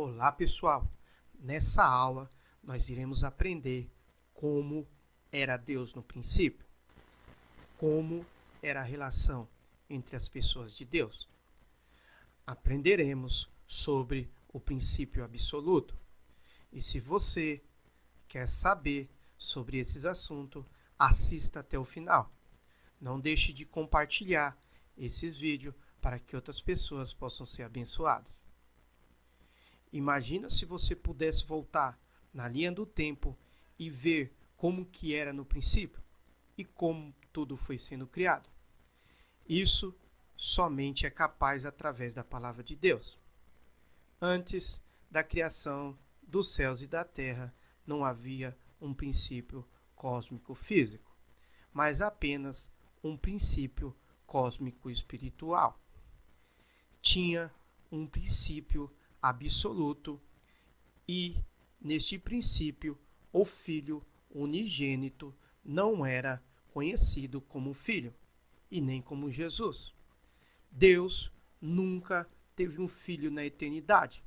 Olá pessoal, nessa aula nós iremos aprender como era Deus no princípio, como era a relação entre as pessoas de Deus. Aprenderemos sobre o princípio absoluto e se você quer saber sobre esses assuntos, assista até o final. Não deixe de compartilhar esses vídeos para que outras pessoas possam ser abençoadas. Imagina se você pudesse voltar na linha do tempo e ver como que era no princípio e como tudo foi sendo criado. Isso somente é capaz através da palavra de Deus. Antes da criação dos céus e da terra, não havia um princípio cósmico físico, mas apenas um princípio cósmico espiritual. Tinha um princípio absoluto e, neste princípio, o Filho unigênito não era conhecido como Filho e nem como Jesus. Deus nunca teve um filho na eternidade,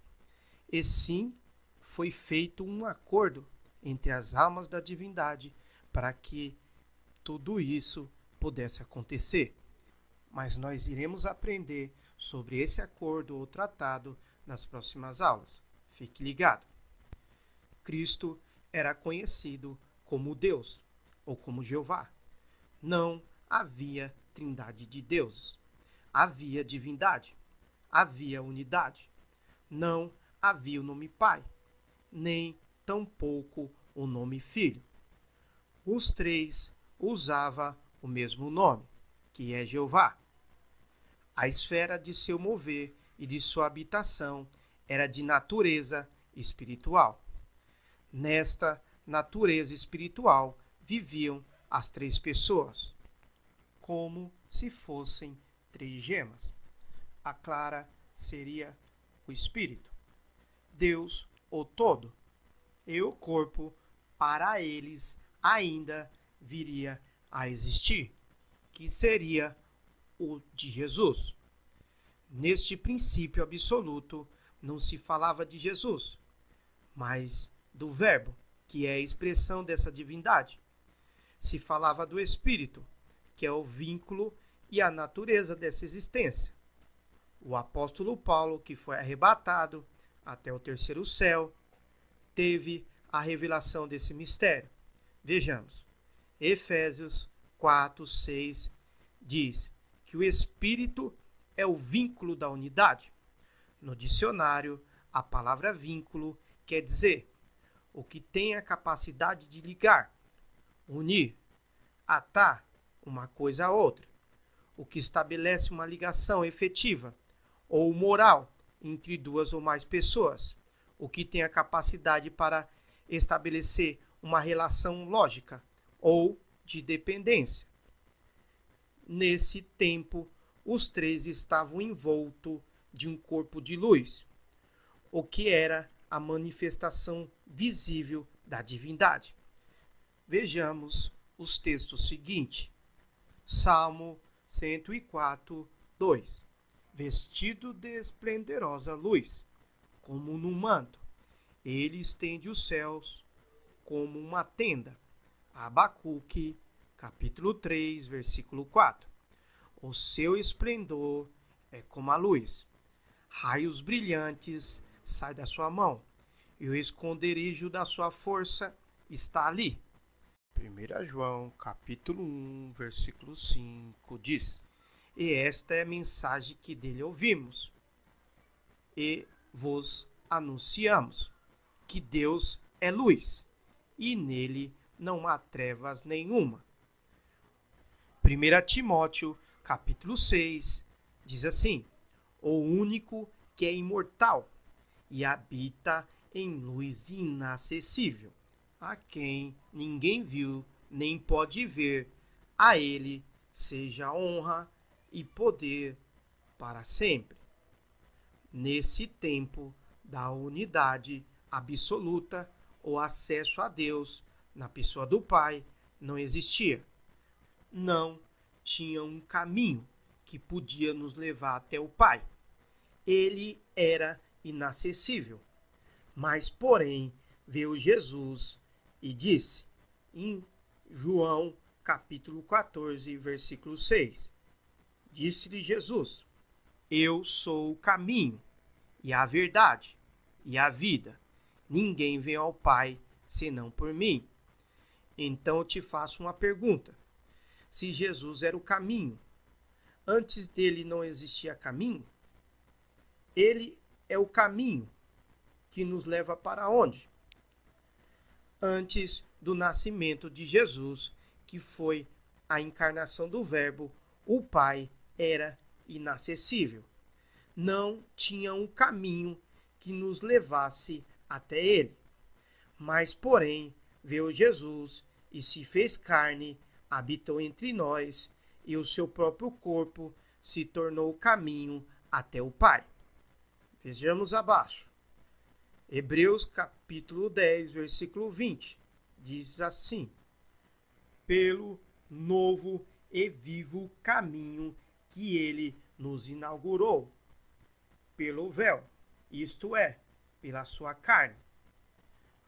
e sim foi feito um acordo entre as almas da divindade para que tudo isso pudesse acontecer. Mas nós iremos aprender sobre esse acordo ou tratado nas próximas aulas. Fique ligado. Cristo era conhecido como Deus ou como Jeová. Não havia trindade de deuses. Havia divindade. Havia unidade. Não havia o nome Pai, nem tampouco o nome Filho. Os três usavam o mesmo nome, que é Jeová. A esfera de seu mover e de sua habitação era de natureza espiritual. Nesta natureza espiritual viviam as três pessoas, como se fossem três gemas. A clara seria o espírito, Deus o todo, e o corpo para eles ainda viria a existir, que seria o de Jesus. Neste princípio absoluto não se falava de Jesus, mas do Verbo, que é a expressão dessa divindade. Se falava do Espírito, que é o vínculo e a natureza dessa existência. O apóstolo Paulo, que foi arrebatado até o terceiro céu, teve a revelação desse mistério. Vejamos, Efésios 4:6 diz que o Espírito é o vínculo da unidade. No dicionário, a palavra vínculo quer dizer o que tem a capacidade de ligar, unir, atar uma coisa a outra, o que estabelece uma ligação efetiva ou moral entre duas ou mais pessoas, o que tem a capacidade para estabelecer uma relação lógica ou de dependência. Nesse tempo, os três estavam envoltos de um corpo de luz, o que era a manifestação visível da divindade. Vejamos os textos seguintes. Salmo 104, 2. Vestido de esplendorosa luz, como num manto, ele estende os céus como uma tenda. Abacuque, capítulo 3, versículo 4. O seu esplendor é como a luz. Raios brilhantes saem da sua mão, e o esconderijo da sua força está ali. 1 João, capítulo 1, versículo 5, diz: E esta é a mensagem que dele ouvimos, e vos anunciamos, que Deus é luz, e nele não há trevas nenhuma. 1 Timóteo, capítulo 6, diz assim: O único que é imortal e habita em luz inacessível, a quem ninguém viu nem pode ver, a ele seja honra e poder para sempre. Nesse tempo da unidade absoluta, o acesso a Deus na pessoa do Pai não existia. Não tinha um caminho que podia nos levar até o Pai. Ele era inacessível. Mas, porém, veio Jesus e disse, em João capítulo 14, versículo 6, disse-lhe Jesus, eu sou o caminho, e a verdade, e a vida. Ninguém vem ao Pai, senão por mim. Então eu te faço uma pergunta. Se Jesus era o caminho, antes dele não existia caminho? Ele é o caminho que nos leva para onde? Antes do nascimento de Jesus, que foi a encarnação do Verbo, o Pai era inacessível. Não tinha um caminho que nos levasse até ele. Mas, porém, veio Jesus e se fez carne, habitou entre nós, e o seu próprio corpo se tornou o caminho até o Pai. Vejamos abaixo. Hebreus capítulo 10, versículo 20, diz assim, pelo novo e vivo caminho que ele nos inaugurou, pelo véu, isto é, pela sua carne.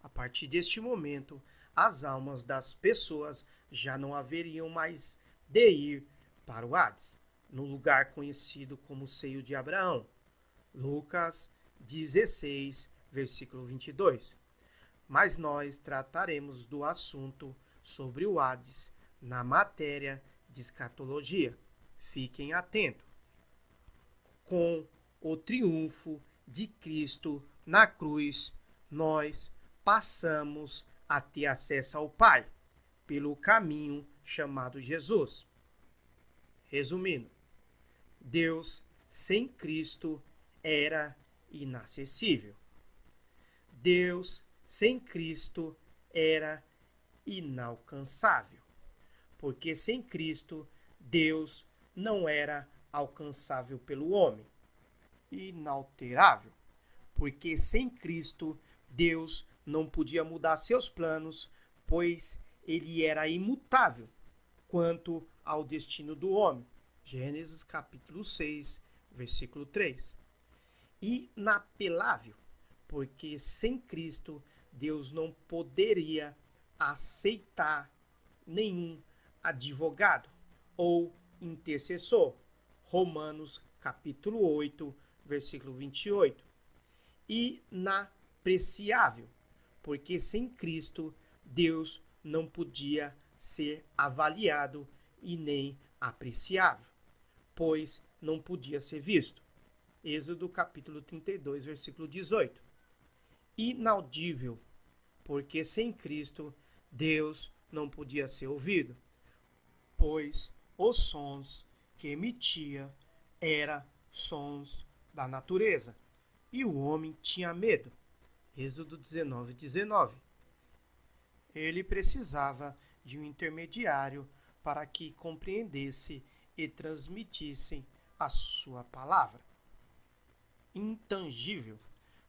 A partir deste momento, as almas das pessoas já não haveriam mais de ir para o Hades, no lugar conhecido como seio de Abraão. Lucas 16, versículo 22. Mas nós trataremos do assunto sobre o Hades na matéria de escatologia. Fiquem atentos. Com o triunfo de Cristo na cruz, nós passamos a ter acesso ao Pai pelo caminho chamado Jesus. Resumindo, Deus sem Cristo era inacessível. Deus sem Cristo era inalcançável. Porque sem Cristo, Deus não era alcançável pelo homem. Inalterável. Porque sem Cristo, Deus não podia mudar seus planos, pois ele era imutável quanto ao destino do homem. Gênesis capítulo 6, versículo 3. Inapelável, porque sem Cristo, Deus não poderia aceitar nenhum advogado ou intercessor. Romanos capítulo 8, versículo 28. Inapreciável, porque sem Cristo, Deus não podia ser avaliado e nem apreciável, pois não podia ser visto. Êxodo capítulo 32, versículo 18. Inaudível, porque sem Cristo, Deus não podia ser ouvido, pois os sons que emitia eram sons da natureza, e o homem tinha medo. Êxodo 19, 19. Ele precisava de um intermediário para que compreendesse e transmitisse a sua palavra. Intangível,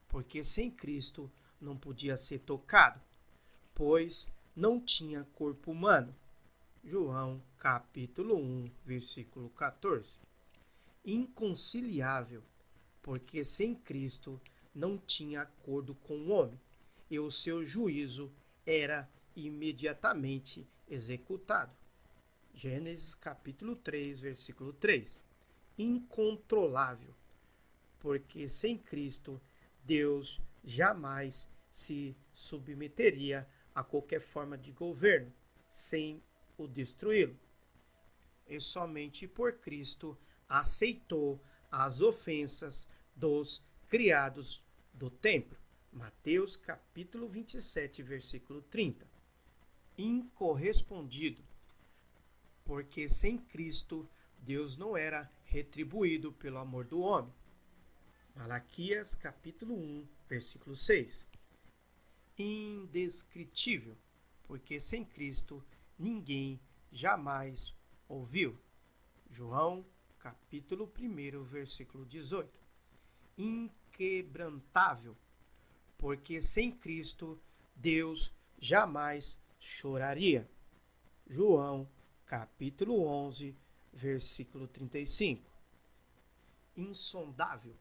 porque sem Cristo não podia ser tocado, pois não tinha corpo humano. João capítulo 1, versículo 14. Inconciliável, porque sem Cristo não tinha acordo com o homem, e o seu juízo era imediatamente executado. Gênesis capítulo 3, versículo 3. Incontrolável, porque sem Cristo, Deus jamais se submeteria a qualquer forma de governo, sem o destruí-lo. E somente por Cristo aceitou as ofensas dos criados do templo. Mateus capítulo 27, versículo 30. Incorrespondido, porque sem Cristo Deus não era retribuído pelo amor do homem. Malaquias capítulo 1, versículo 6. Indescritível, porque sem Cristo ninguém jamais ouviu. João capítulo 1, versículo 18. Inquebrantável, porque sem Cristo Deus jamais choraria. João capítulo 11, versículo 35. Insondável,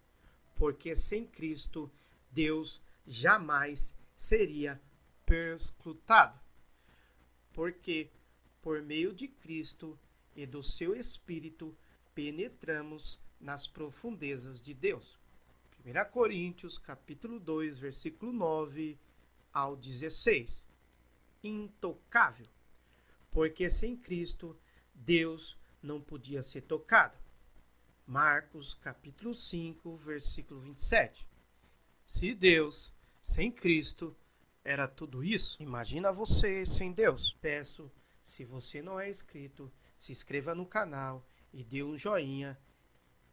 porque sem Cristo Deus jamais seria perscrutado, porque por meio de Cristo e do seu Espírito penetramos nas profundezas de Deus. 1 Coríntios, capítulo 2, versículo 9 ao 16. Intocável, porque sem Cristo Deus não podia ser tocado. Marcos, capítulo 5, versículo 27. Se Deus, sem Cristo, era tudo isso, imagina você sem Deus. Peço, se você não é inscrito, se inscreva no canal e dê um joinha.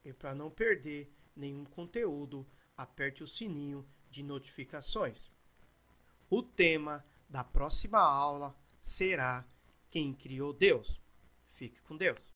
E para não perder nenhum conteúdo, aperte o sininho de notificações. O tema da próxima aula será Quem criou Deus? Fique com Deus.